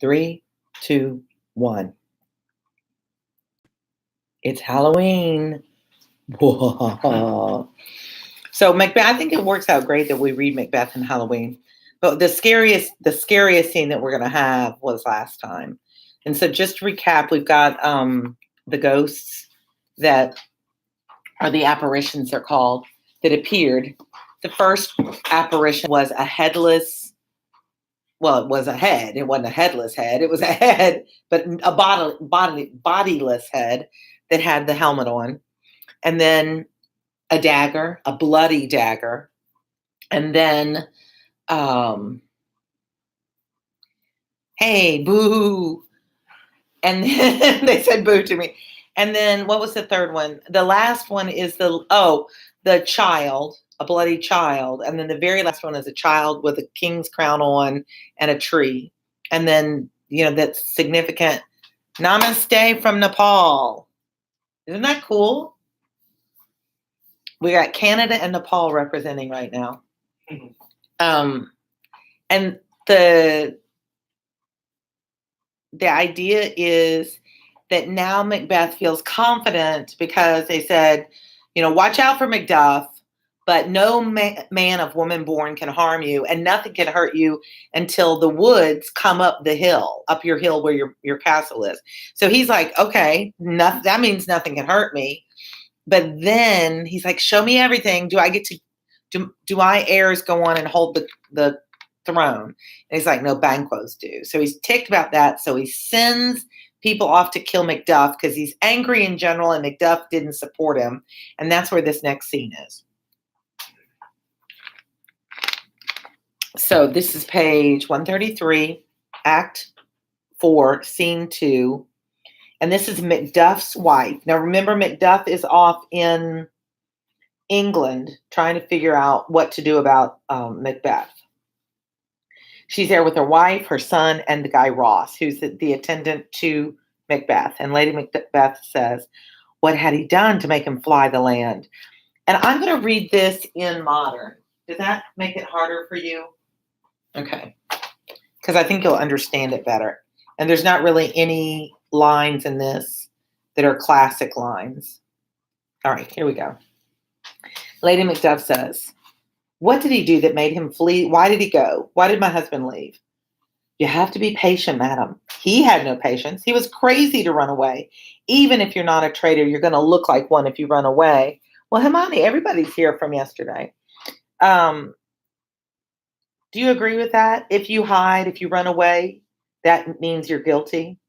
3, 2, 1. It's Halloween. Whoa. So Macbeth, I think it works out great that we read Macbeth and Halloween. But the scariest scene that we're going to have was last time. And so just to recap, we've got the ghosts that are the apparitions, they're called, that appeared. The first apparition was a headless, well, it was a head. It wasn't a headless head. It was a head, but a bodiless head that had the helmet on. And then a dagger, a bloody dagger. And then, hey, boo. And then they said boo to me. And then what was the third one? The last one is the child, a bloody child. And then the very last one is a child with a king's crown on and a tree. And then, that's significant. Namaste from Nepal. Isn't that cool? We got Canada and Nepal representing right now. And the idea is that now Macbeth feels confident because they said, watch out for Macduff, but no man of woman born can harm you, and nothing can hurt you until the woods come up your hill where your castle is. So he's like, okay, that means nothing can hurt me. But then he's like, show me everything. Do I get to, do my heirs go on and hold the throne? And he's like, no, Banquos do. So he's ticked about that. So he sends people off to kill Macduff because he's angry in general and Macduff didn't support him. And that's where this next scene is. So this is page 133, Act 4, Scene 2. And this is Macduff's wife. Now remember, Macduff is off in England trying to figure out what to do about Macbeth. She's there with her wife, her son, and the guy Ross, who's the attendant to Macbeth. And Lady Macbeth says, what had he done to make him fly the land? And I'm going to read this in modern. Does that make it harder for you? Okay. Because I think you'll understand it better. And there's not really any lines in this that are classic lines. All right, here we go. Lady Macduff says, what did he do that made him flee? Why did he go? Why did my husband leave? You have to be patient, madam. He had no patience. He was crazy to run away. Even if you're not a traitor, you're going to look like one if you run away. Well, Hermione, everybody's here from yesterday. Do you agree with that? If you hide, if you run away, that means you're guilty.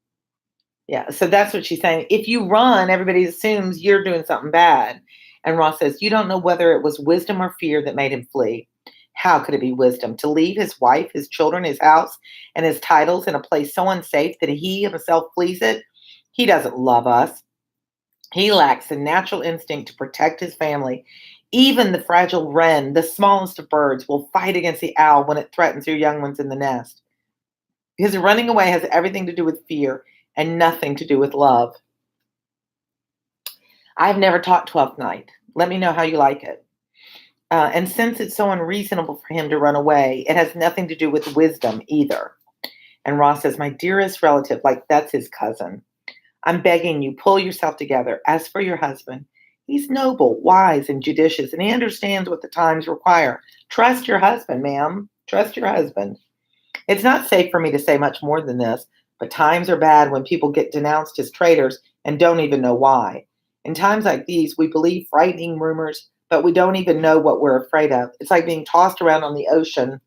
Yeah, so that's what she's saying. If you run, everybody assumes you're doing something bad. And Ross says, you don't know whether it was wisdom or fear that made him flee. How could it be wisdom? To leave his wife, his children, his house, and his titles in a place so unsafe that he himself flees it? He doesn't love us. He lacks the natural instinct to protect his family. Even the fragile wren, the smallest of birds, will fight against the owl when it threatens her young ones in the nest. His running away has everything to do with fear and nothing to do with love. I've never taught Twelfth Night. Let me know how you like it. And since it's so unreasonable for him to run away, it has nothing to do with wisdom either. And Ross says, my dearest relative, like that's his cousin. I'm begging you, pull yourself together. As for your husband, he's noble, wise, and judicious, and he understands what the times require. Trust your husband, ma'am. Trust your husband. It's not safe for me to say much more than this, but times are bad when people get denounced as traitors and don't even know why. In times like these, we believe frightening rumors, but we don't even know what we're afraid of. It's like being tossed around on the ocean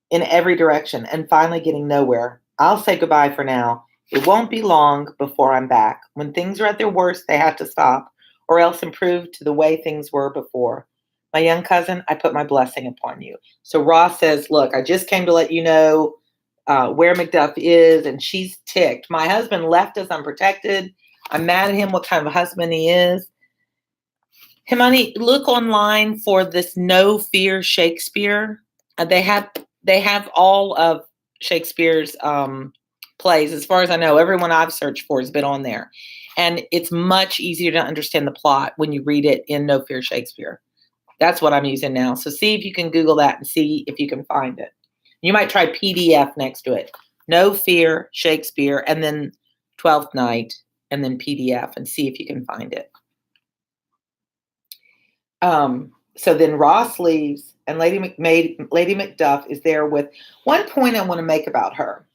in every direction and finally getting nowhere. I'll say goodbye for now. It won't be long before I'm back. When things are at their worst, they have to stop or else improve to the way things were before. My young cousin, I put my blessing upon you. So Ross says, look, I just came to let you know where Macduff is, and she's ticked. My husband left us unprotected. I'm mad at him, what kind of a husband he is. Hermione, look online for this No Fear Shakespeare. They have all of Shakespeare's plays. As far as I know, everyone I've searched for has been on there. And it's much easier to understand the plot when you read it in No Fear Shakespeare. That's what I'm using now. So see if you can Google that and see if you can find it. You might try PDF next to it. No Fear, Shakespeare, and then Twelfth Night, and then PDF, and see if you can find it. So then Ross leaves, and Lady Macduff is there with one point I want to make about her.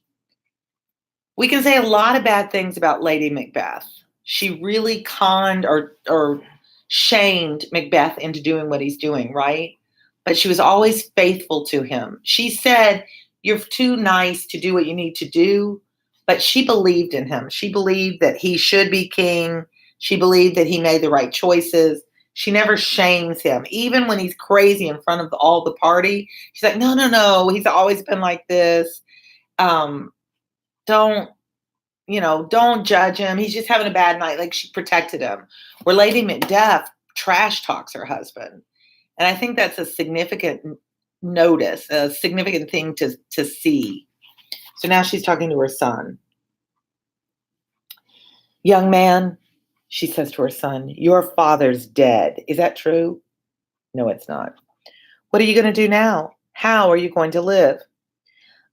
We can say a lot of bad things about Lady Macbeth. She really conned or shamed Macbeth into doing what he's doing, right? But she was always faithful to him. She said, "You're too nice to do what you need to do," but she believed in him. She believed that he should be king. She believed that he made the right choices. She never shames him. Even when he's crazy in front of all the party, she's like, no, no, no. He's always been like this. Don't, don't judge him. He's just having a bad night. Like, she protected him. Where Lady Macduff trash talks her husband. And I think that's a significant notice, a significant thing to see. So now she's talking to her son. "Young man," she says to her son, "your father's dead. Is that true?" "No, it's not." "What are you going to do now? How are you going to live?"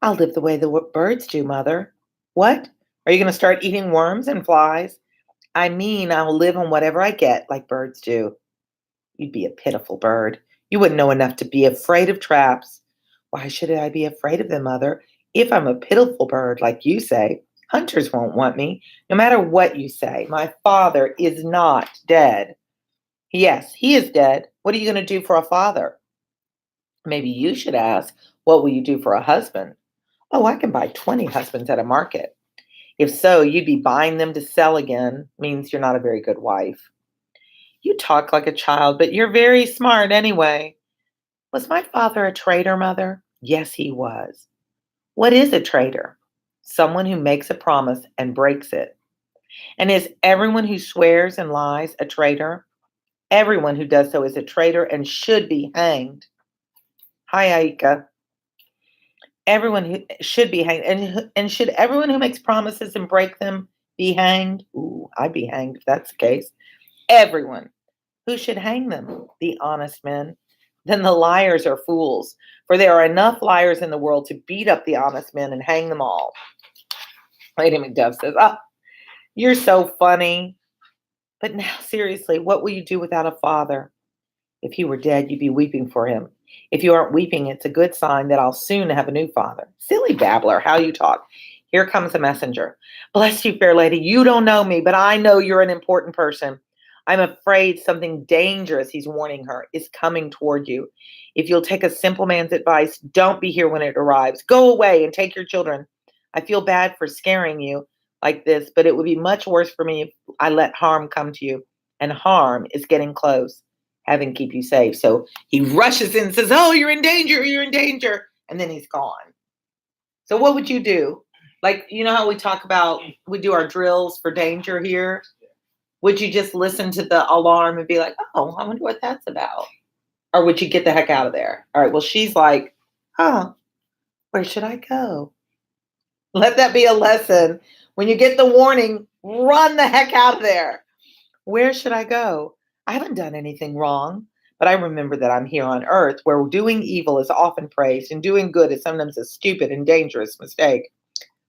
"I'll live the way the birds do, Mother." "What? Are you going to start eating worms and flies?" "I mean, I'll live on whatever I get, like birds do." "You'd be a pitiful bird. You wouldn't know enough to be afraid of traps." "Why should I be afraid of them, Mother? If I'm a pitiful bird, like you say, hunters won't want me, no matter what you say. My father is not dead." "Yes, he is dead. What are you going to do for a father?" "Maybe you should ask, what will you do for a husband?" "Oh, I can buy 20 husbands at a market." "If so, you'd be buying them to sell again. Means you're not a very good wife." "You talk like a child, but you're very smart anyway." "Was my father a traitor, Mother?" "Yes, he was." "What is a traitor?" "Someone who makes a promise and breaks it." "And is everyone who swears and lies a traitor?" "Everyone who does so is a traitor and should be hanged." Hi, Aika. Everyone who should be hanged. And should everyone who makes promises and break them be hanged? Ooh, I'd be hanged if that's the case. Everyone. Who should hang them? The honest men. Then the liars are fools, for there are enough liars in the world to beat up the honest men and hang them all. Lady Macduff says, "Oh, you're so funny. But now, seriously, what will you do without a father? If he were dead, you'd be weeping for him. If you aren't weeping, it's a good sign that I'll soon have a new father." Silly babbler, how you talk. Here comes a messenger. "Bless you, fair lady. You don't know me, but I know you're an important person. I'm afraid something dangerous," he's warning her, "is coming toward you. If you'll take a simple man's advice, don't be here when it arrives. Go away and take your children. I feel bad for scaring you like this, but it would be much worse for me if I let harm come to you. And harm is getting close. Heaven keep you safe." So he rushes in and says, "Oh, you're in danger, you're in danger." And then he's gone. So what would you do? Like, you know how we do our drills for danger here? Would you just listen to the alarm and be like, "Oh, I wonder what that's about"? Or would you get the heck out of there? All right, well, she's like, "Huh, where should I go?" Let that be a lesson. When you get the warning, run the heck out of there. Where should I go? I haven't done anything wrong, but I remember that I'm here on earth where doing evil is often praised and doing good is sometimes a stupid and dangerous mistake.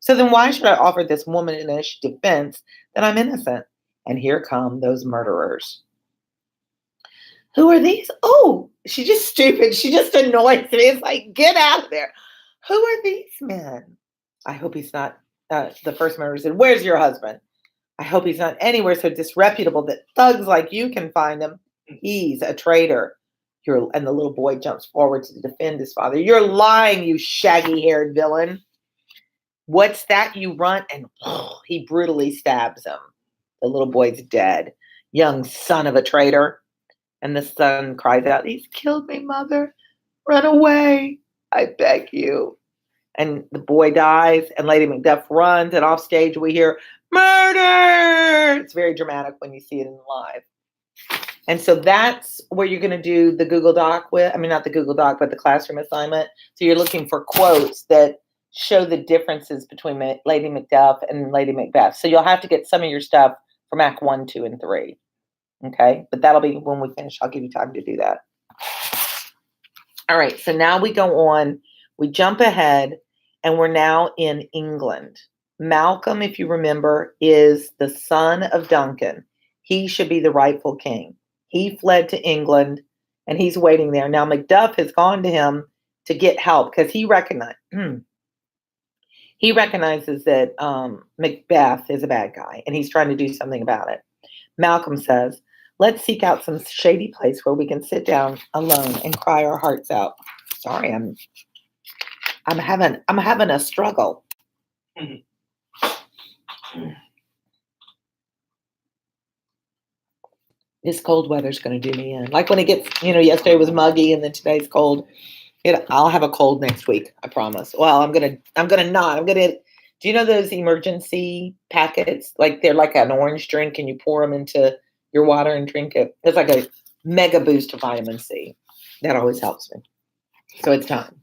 So then why should I offer this womanish defense that I'm innocent? And here come those murderers. Who are these? Oh, she's just stupid. She just annoys me. It's like, get out of there. Who are these men? I hope he's not, the first murderer said, "Where's your husband?" "I hope he's not anywhere so disreputable that thugs like you can find him. He's a traitor." And the little boy jumps forward to defend his father. "You're lying, you shaggy-haired villain." "What's that you run?" And he brutally stabs him. The little boy's dead. "Young son of a traitor." And the son cries out, "He's killed me, Mother. Run away, I beg you." And the boy dies, and Lady Macduff runs, and off stage we hear, "Murder!" It's very dramatic when you see it in live. And so that's where you're going to do the Google Doc with, I mean, not the Google Doc, but the classroom assignment. So you're looking for quotes that show the differences between Lady Macduff and Lady Macbeth. So you'll have to get some of your stuff from Act 1, 2, and 3. Okay? But that'll be when we finish. I'll give you time to do that. All right. So now we go on. We jump ahead. and we're now in England. Malcolm, if you remember, is the son of Duncan. He should be the rightful king. He fled to England and he's waiting there. Now, Macduff has gone to him to get help because he recognizes that Macbeth is a bad guy and he's trying to do something about it. Malcolm says, let's seek out some shady place where we can sit down alone and cry our hearts out. Sorry, I'm having a struggle. This cold weather's going to do me in. Like when it gets, yesterday was muggy and then today's cold. I'll have a cold next week, I promise. Well, I'm gonna not. Do you know those emergency packets? Like they're like an orange drink and you pour them into your water and drink it. It's like a mega boost of vitamin C. That always helps me. So it's time.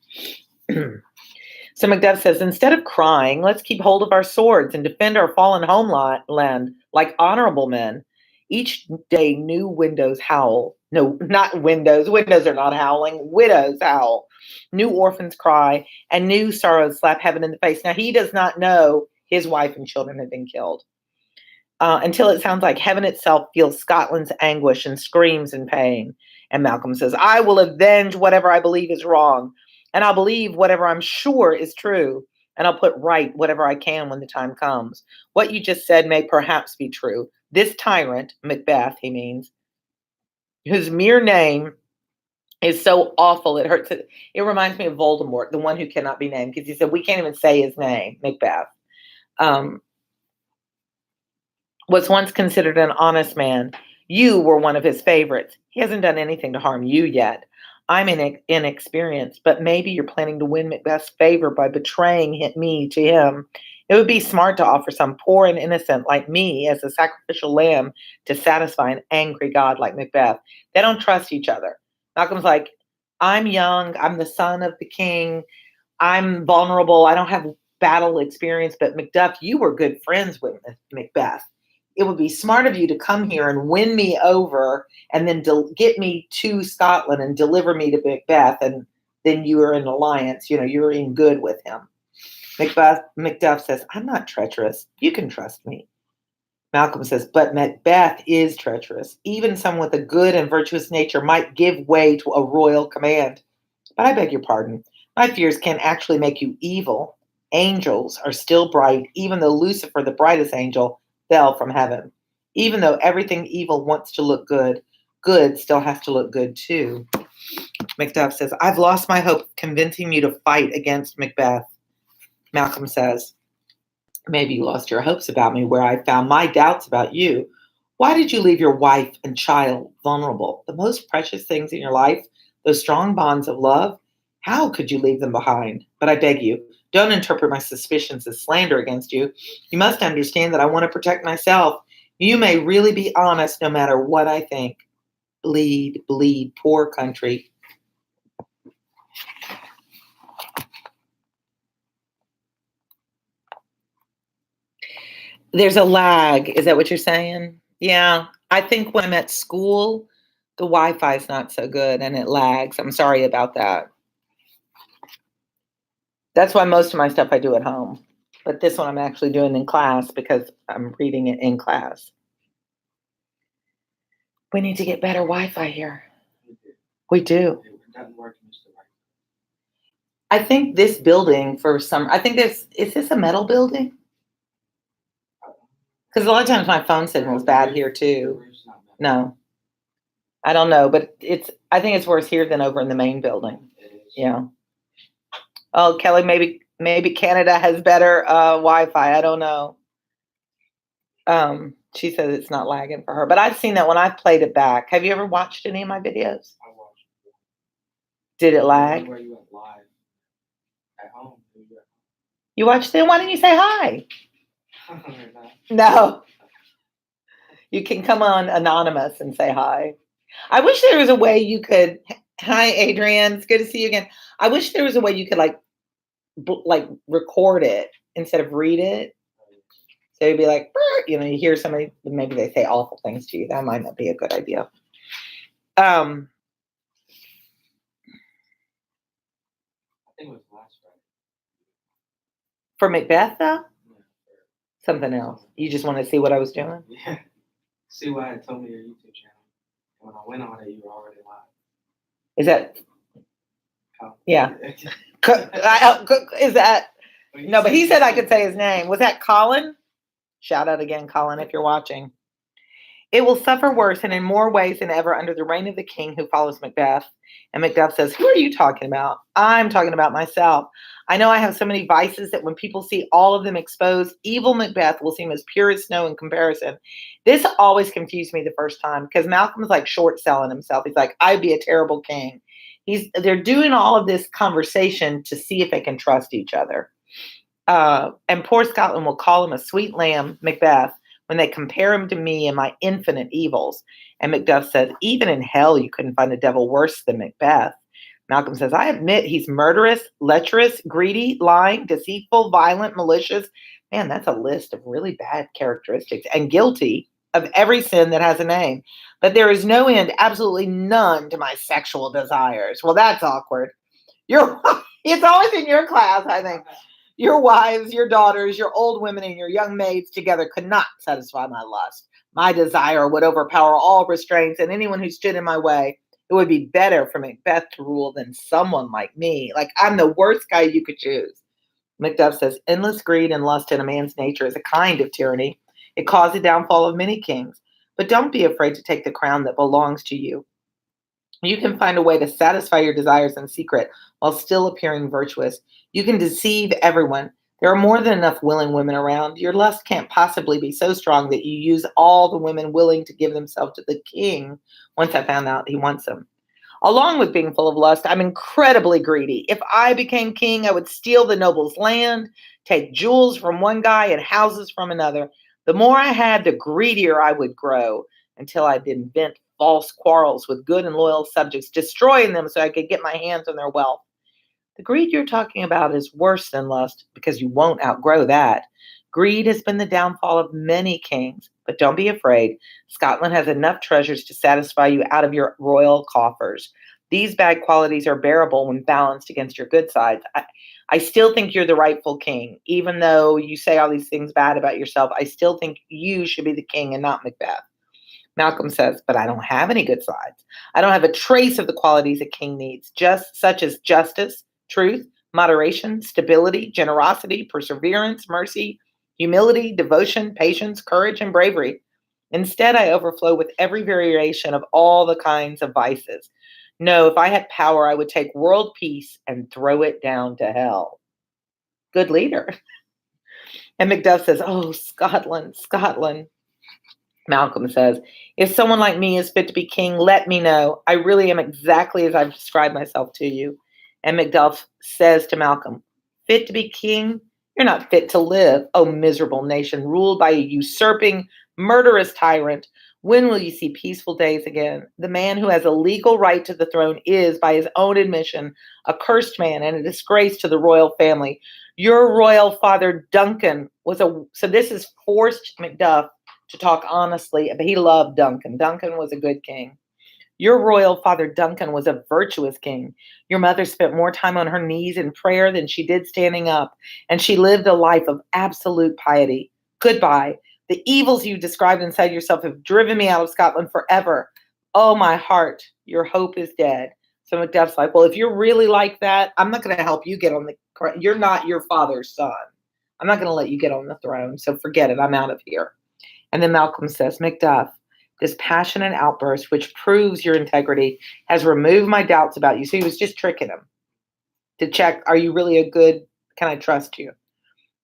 So Macduff says, instead of crying, let's keep hold of our swords and defend our fallen homeland like honorable men. Each day, new windows howl. No, not windows. Windows are not howling. Widows howl. New orphans cry, and new sorrows slap heaven in the face. Now, he does not know his wife and children have been killed until it sounds like heaven itself feels Scotland's anguish and screams in pain. And Malcolm says, I will avenge whatever I believe is wrong, and I'll believe whatever I'm sure is true, and I'll put right whatever I can when the time comes. What you just said may perhaps be true. This tyrant, Macbeth, he means, whose mere name is so awful, it hurts. It reminds me of Voldemort, the one who cannot be named, because he said, we can't even say his name, Macbeth. Was once considered an honest man. You were one of his favorites. He hasn't done anything to harm you yet. I'm inexperienced, but maybe you're planning to win Macbeth's favor by betraying me to him. It would be smart to offer some poor and innocent like me as a sacrificial lamb to satisfy an angry god like Macbeth. They don't trust each other. Malcolm's like, I'm young. I'm the son of the king. I'm vulnerable. I don't have battle experience. But Macduff, you were good friends with Macbeth. It would be smart of you to come here and win me over and then get me to Scotland and deliver me to Macbeth. And then you are in alliance. You're in good with him. Macduff says, I'm not treacherous. You can trust me. Malcolm says, but Macbeth is treacherous. Even someone with a good and virtuous nature might give way to a royal command. But I beg your pardon. My fears can actually make you evil. Angels are still bright, even though Lucifer, the brightest angel, fell from heaven. Even though everything evil wants to look good, good still has to look good too. Macduff says, I've lost my hope of convincing you to fight against Macbeth. Malcolm says, maybe you lost your hopes about me where I found my doubts about you. Why did you leave your wife and child vulnerable? The most precious things in your life, those strong bonds of love, how could you leave them behind? But I beg you, don't interpret my suspicions as slander against you. You must understand that I want to protect myself. You may really be honest no matter what I think. Bleed, bleed, poor country. There's a lag. Is that what you're saying? Yeah. I think when I'm at school, the Wi-Fi is not so good and it lags. I'm sorry about that. That's why most of my stuff I do at home. But this one I'm actually doing in class because I'm reading it in class. We need to get better Wi-Fi here. We do. I think this building is this a metal building? Because a lot of times my phone signal is bad here too. No. I don't know, but I think it's worse here than over in the main building. Yeah. Oh, Kelly, maybe Canada has better Wi-Fi. I don't know. She says it's not lagging for her, but I've seen that when I've played it back. Have you ever watched any of my videos? I watched it. Did it lag? Where you went live at home. You watched it? Why didn't you say hi? No. You can come on anonymous and say hi. I wish there was a way you could. Hi, Adrienne. It's good to see you again. I wish there was a way you could like record it instead of read it. So you'd be like, you hear somebody, maybe they say awful things to you. That might not be a good idea. I think it was last Friday. For Macbeth, though? Yeah, Something else. You just want to see what I was doing? yeah. See why it told me your YouTube channel. When I went on it, you were already live. Is that, Oh. yeah. Is that, Well, you no, but he you said I could say his name. Was that Colin? Shout out again, Colin, if you're watching. It will suffer worse and in more ways than ever under the reign of the king who follows Macbeth. And Macbeth says, who are you talking about? I'm talking about myself. I know I have so many vices that when people see all of them exposed, evil Macbeth will seem as pure as snow in comparison. This always confused me the first time because Malcolm's like short selling himself. He's like, I'd be a terrible king. They're doing all of this conversation to see if they can trust each other. And poor Scotland will call him a sweet lamb, Macbeth, when they compare him to me and my infinite evils. And Macduff says, even in hell, you couldn't find a devil worse than Macbeth. Malcolm says, I admit he's murderous, lecherous, greedy, lying, deceitful, violent, malicious. Man, that's a list of really bad characteristics and guilty of every sin that has a name. But there is no end, absolutely none to my sexual desires. Well, that's awkward. It's always in your class, I think. Your wives, your daughters, your old women, and your young maids together could not satisfy my lust. My desire would overpower all restraints, and anyone who stood in my way. It would be better for Macbeth to rule than someone like me. Like, I'm the worst guy you could choose. Macduff says, endless greed and lust in a man's nature is a kind of tyranny. It caused the downfall of many kings. But don't be afraid to take the crown that belongs to you. You can find a way to satisfy your desires in secret while still appearing virtuous. You can deceive everyone. There are more than enough willing women around. Your lust can't possibly be so strong that you use all the women willing to give themselves to the king once I found out he wants them. Along with being full of lust, I'm incredibly greedy. If I became king, I would steal the noble's land, take jewels from one guy and houses from another. The more I had, the greedier I would grow until I'd invent false quarrels with good and loyal subjects, destroying them so I could get my hands on their wealth. The greed you're talking about is worse than lust because you won't outgrow that. Greed has been the downfall of many kings, but don't be afraid. Scotland has enough treasures to satisfy you out of your royal coffers. These bad qualities are bearable when balanced against your good sides. I still think you're the rightful king. Even though you say all these things bad about yourself, I still think you should be the king and not Macbeth. Malcolm says, but I don't have any good sides. I don't have a trace of the qualities a king needs, just such as justice, truth, moderation, stability, generosity, perseverance, mercy, humility, devotion, patience, courage, and bravery. Instead, I overflow with every variation of all the kinds of vices. No, if I had power, I would take world peace and throw it down to hell. Good leader. And Macduff says, oh, Scotland, Scotland. Malcolm says, if someone like me is fit to be king, let me know. I really am exactly as I've described myself to you. And Macduff says to Malcolm, fit to be king? You're not fit to live, O miserable nation ruled by a usurping, murderous tyrant. When will you see peaceful days again? The man who has a legal right to the throne is, by his own admission, a cursed man and a disgrace to the royal family. Your royal father, Duncan, so this is forced Macduff to talk honestly, but he loved Duncan. Duncan was a good king. Your royal father, Duncan, was a virtuous king. Your mother spent more time on her knees in prayer than she did standing up, and she lived a life of absolute piety. Goodbye. The evils you described inside yourself have driven me out of Scotland forever. Oh, my heart, your hope is dead. So Macduff's like, well, if you're really like that, I'm not going to help you get on the crown. You're not your father's son. I'm not going to let you get on the throne, so forget it. I'm out of here. And then Malcolm says, Macduff, this passionate outburst, which proves your integrity, has removed my doubts about you. So he was just tricking him to check, are you really a good, can I trust you?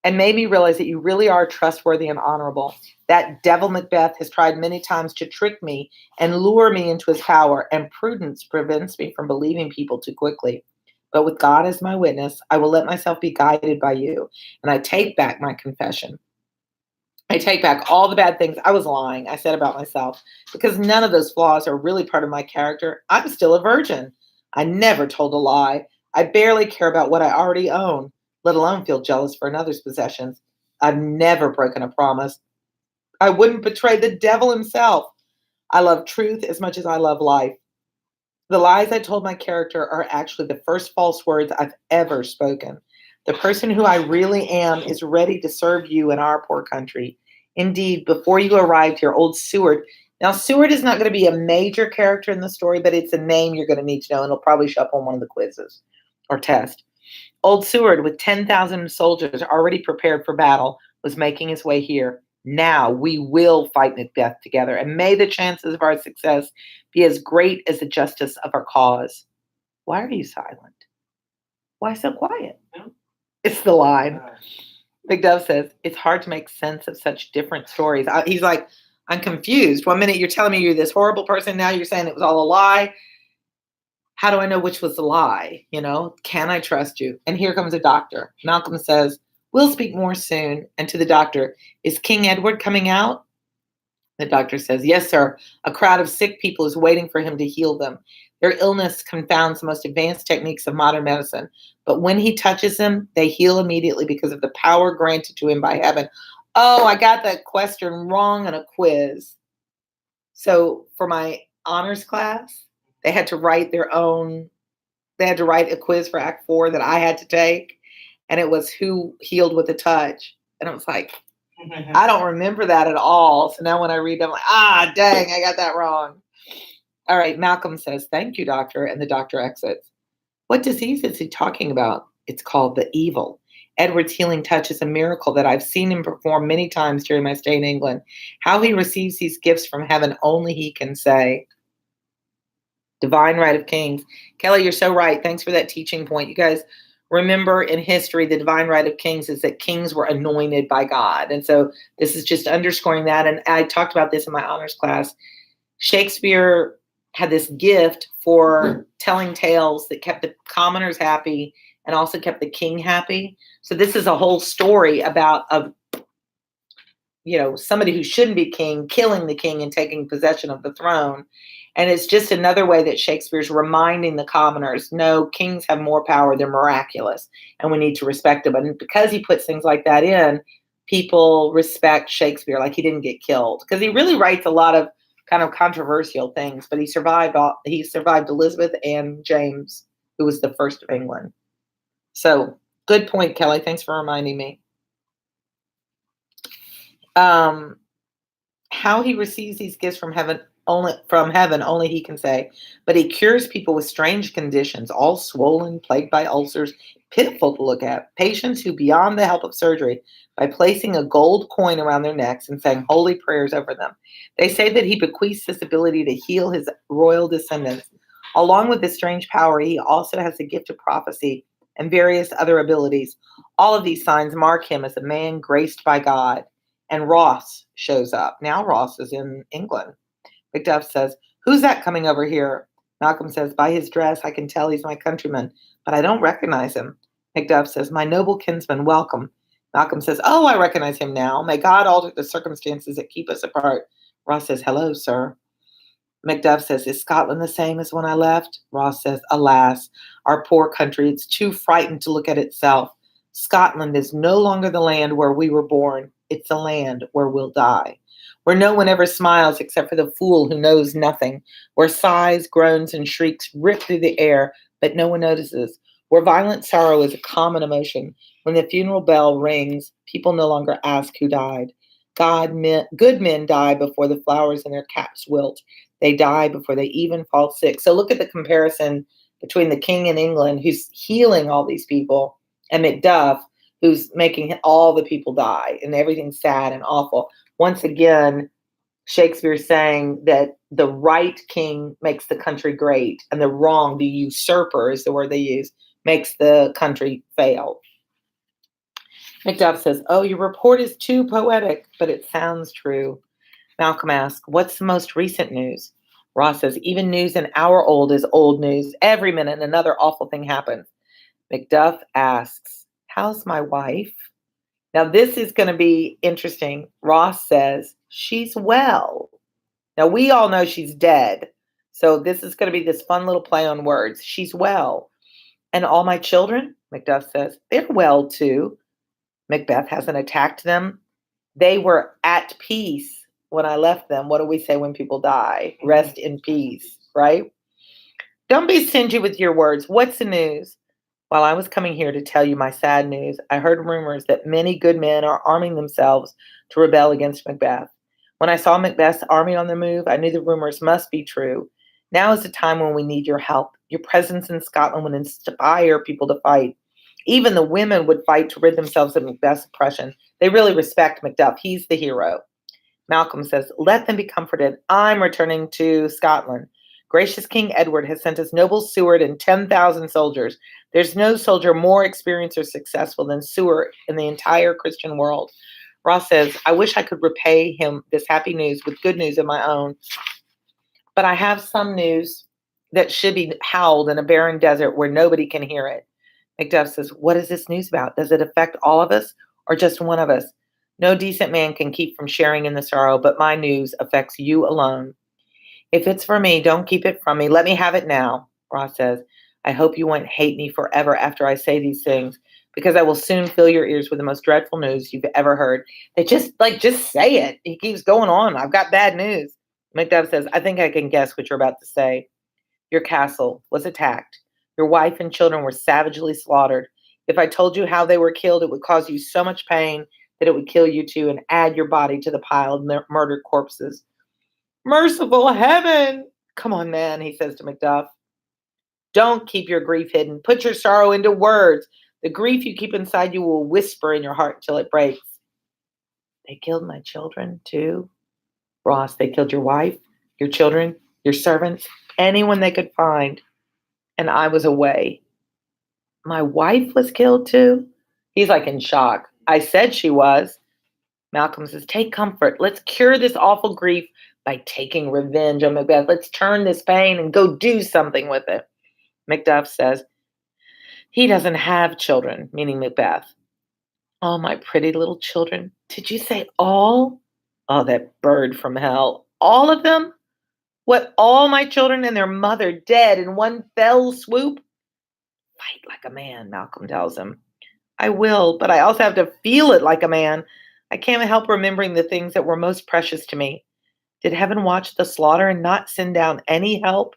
And made me realize that you really are trustworthy and honorable. That devil Macbeth has tried many times to trick me and lure me into his power, and prudence prevents me from believing people too quickly. But with God as my witness, I will let myself be guided by you, and I take back my confession. I take back all the bad things I was lying I said about myself, because none of those flaws are really part of my character. I'm still a virgin. I never told a lie. I barely care about what I already own, let alone feel jealous for another's possessions. I've never broken a promise. I wouldn't betray the devil himself. I love truth as much as I love life. The lies I told my character are actually the first false words I've ever spoken. The person who I really am is ready to serve you in our poor country. Indeed, before you arrived here, old Seward. Now, Seward is not going to be a major character in the story, but it's a name you're going to need to know, and it'll probably show up on one of the quizzes or tests. Old Seward, with 10,000 soldiers already prepared for battle, was making his way here. Now we will fight Macbeth together, and may the chances of our success be as great as the justice of our cause. Why are you silent? Why so quiet? No. It's the line. Macduff says, it's hard to make sense of such different stories. He's like, I'm confused. One minute you're telling me you're this horrible person. Now you're saying it was all a lie. How do I know which was the lie? Can I trust you? And here comes a doctor. Malcolm says, we'll speak more soon. And to the doctor, is King Edward coming out? The doctor says, yes, sir. A crowd of sick people is waiting for him to heal them. Their illness confounds the most advanced techniques of modern medicine. But when he touches them, they heal immediately because of the power granted to him by heaven. Oh, I got that question wrong in a quiz. So for my honors class, they had to write a quiz for Act 4 that I had to take. And it was who healed with a touch. And it was like, I don't remember that at all. So now when I read them, I'm like, dang, I got that wrong. All right, Malcolm says, thank you, doctor. And the doctor exits. What disease is he talking about? It's called the evil. Edward's healing touch is a miracle that I've seen him perform many times during my stay in England. How he receives these gifts from heaven, only he can say. Divine right of kings. Kelly, you're so right. Thanks for that teaching point. You guys remember in history, the divine right of kings is that kings were anointed by God. And so this is just underscoring that. And I talked about this in my honors class. Shakespeare had this gift for telling tales that kept the commoners happy and also kept the king happy. So this is a whole story about somebody who shouldn't be king, killing the king and taking possession of the throne. And it's just another way that Shakespeare's reminding the commoners, no, kings have more power, they're miraculous, and we need to respect them. And because he puts things like that in, people respect Shakespeare, like he didn't get killed. Because he really writes a lot of kind of controversial things, but he survived Elizabeth and James, who was the first of England. So good point, Kelly. Thanks for reminding me. How he receives these gifts from heaven, only he can say. But he cures people with strange conditions, all swollen, plagued by ulcers, pitiful to look at. Patients who, beyond the help of surgery, by placing a gold coin around their necks and saying holy prayers over them. They say that he bequeaths this ability to heal his royal descendants. Along with this strange power, he also has the gift of prophecy and various other abilities. All of these signs mark him as a man graced by God. And Ross shows up. Now Ross is in England. Macduff says, who's that coming over here? Malcolm says, by his dress, I can tell he's my countryman, but I don't recognize him. Macduff says, my noble kinsman, welcome. Malcolm says, oh, I recognize him now. May God alter the circumstances that keep us apart. Ross says, hello, sir. Macduff says, is Scotland the same as when I left? Ross says, alas, our poor country, it's too frightened to look at itself. Scotland is no longer the land where we were born. It's the land where we'll die. Where no one ever smiles except for the fool who knows nothing. Where sighs, groans, and shrieks rip through the air, but no one notices. Where violent sorrow is a common emotion. When the funeral bell rings, people no longer ask who died. Good men die before the flowers in their caps wilt. They die before they even fall sick. So look at the comparison between the king in England, who's healing all these people, and Macduff, who's making all the people die, and everything's sad and awful. Once again, Shakespeare's saying that the right king makes the country great, and the wrong, the usurper is the word they use, makes the country fail. Macduff says, oh, your report is too poetic, but it sounds true. Malcolm asks, what's the most recent news? Ross says, even news an hour old is old news. Every minute another awful thing happens. Macduff asks, how's my wife? Now this is going to be interesting. Ross says, she's well. Now we all know she's dead. So this is going to be this fun little play on words. She's well. And all my children, Macduff says, they're well too. Macbeth hasn't attacked them. They were at peace when I left them. What do we say when people die? Rest in peace, right? Don't be stingy with your words. What's the news? While I was coming here to tell you my sad news, I heard rumors that many good men are arming themselves to rebel against Macbeth. When I saw Macbeth's army on the move, I knew the rumors must be true. Now is the time when we need your help. Your presence in Scotland would inspire people to fight. Even the women would fight to rid themselves of Macbeth's oppression. They really respect Macduff. He's the hero. Malcolm says, let them be comforted. I'm returning to Scotland. Gracious King Edward has sent us noble Seward and 10,000 soldiers. There's no soldier more experienced or successful than Seward in the entire Christian world. Ross says, I wish I could repay him this happy news with good news of my own. But I have some news that should be howled in a barren desert where nobody can hear it. Macduff says, what is this news about? Does it affect all of us or just one of us? No decent man can keep from sharing in the sorrow, but my news affects you alone. If it's for me, don't keep it from me. Let me have it now, Ross says. I hope you won't hate me forever after I say these things, because I will soon fill your ears with the most dreadful news you've ever heard. They just say it. He keeps going on. I've got bad news. Macduff says, I think I can guess what you're about to say. Your castle was attacked. Your wife and children were savagely slaughtered. If I told you how they were killed, it would cause you so much pain that it would kill you too and add your body to the pile of murdered corpses. Merciful heaven! Come on, man, he says to Macduff. Don't keep your grief hidden. Put your sorrow into words. The grief you keep inside you will whisper in your heart until it breaks. They killed my children too. Ross, they killed your wife, your children, your servants, anyone they could find. And I was away. My wife was killed too? He's like in shock. I said she was. Malcolm says, take comfort. Let's cure this awful grief by taking revenge on Macbeth. Let's turn this pain and go do something with it. Macduff says, he doesn't have children, meaning Macbeth. Oh, my pretty little children. Did you say all? Oh, that bird from hell. All of them? What, all my children and their mother dead in one fell swoop? Fight like a man, Malcolm tells him. I will, but I also have to feel it like a man. I can't help remembering the things that were most precious to me. Did heaven watch the slaughter and not send down any help?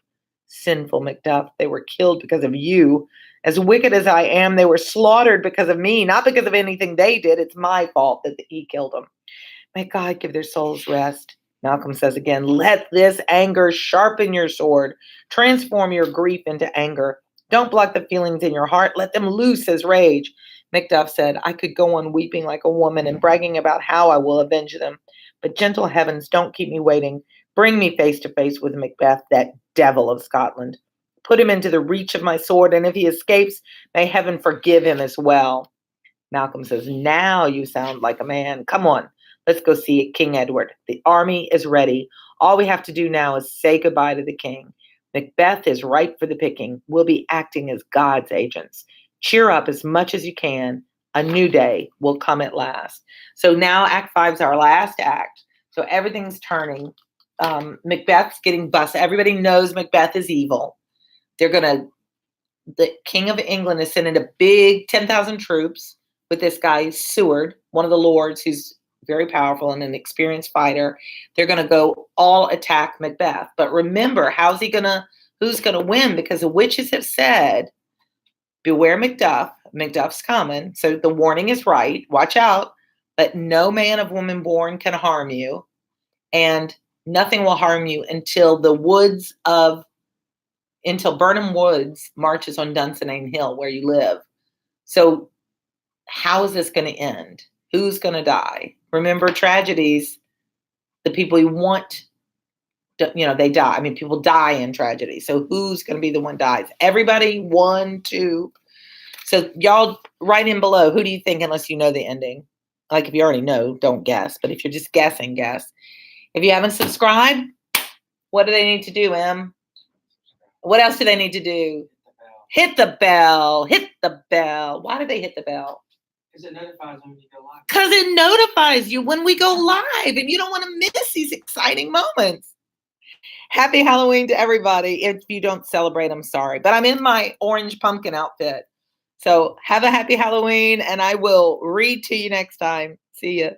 Sinful Macduff, they were killed because of you. As wicked as I am, they were slaughtered because of me, not because of anything they did. It's my fault that he killed them. May God give their souls rest. Malcolm says again, let this anger sharpen your sword. Transform your grief into anger. Don't block the feelings in your heart. Let them loose as rage. Macduff said, I could go on weeping like a woman and bragging about how I will avenge them. But gentle heavens, don't keep me waiting. Bring me face to face with Macbeth, that devil of Scotland. Put him into the reach of my sword, and if he escapes, may heaven forgive him as well. Malcolm says, now you sound like a man. Come on, let's go see King Edward. The army is ready. All we have to do now is say goodbye to the king. Macbeth is ripe for the picking. We'll be acting as God's agents. Cheer up as much as you can. A new day will come at last. So now Act 5 is our last act. So everything's turning. Macbeth's getting busted. Everybody knows Macbeth is evil. The King of England is sending a big 10,000 troops with this guy, Seward, one of the lords who's very powerful and an experienced fighter. They're going to go all attack Macbeth. But remember, who's going to win? Because the witches have said, beware Macduff. Macduff's coming. So the warning is right. Watch out. But no man of woman born can harm you. And nothing will harm you until Burnham Woods marches on Dunsinane Hill where you live. So how is this going to end? Who's going to die? Remember, tragedies, the people you want, they die. I mean, people die in tragedy. So who's going to be the one dies? Everybody, 1, 2. So y'all write in below. Who do you think, unless you know the ending? Like if you already know, don't guess. But if you're just guessing, guess. If you haven't subscribed, what do they need to do, Em? What else do they need to do? Hit the bell. Hit the bell. Why do they hit the bell? Because it notifies when you go live. Because it notifies you when we go live, and you don't want to miss these exciting moments. Happy Halloween to everybody. If you don't celebrate, I'm sorry. But I'm in my orange pumpkin outfit. So have a happy Halloween, and I will read to you next time. See ya.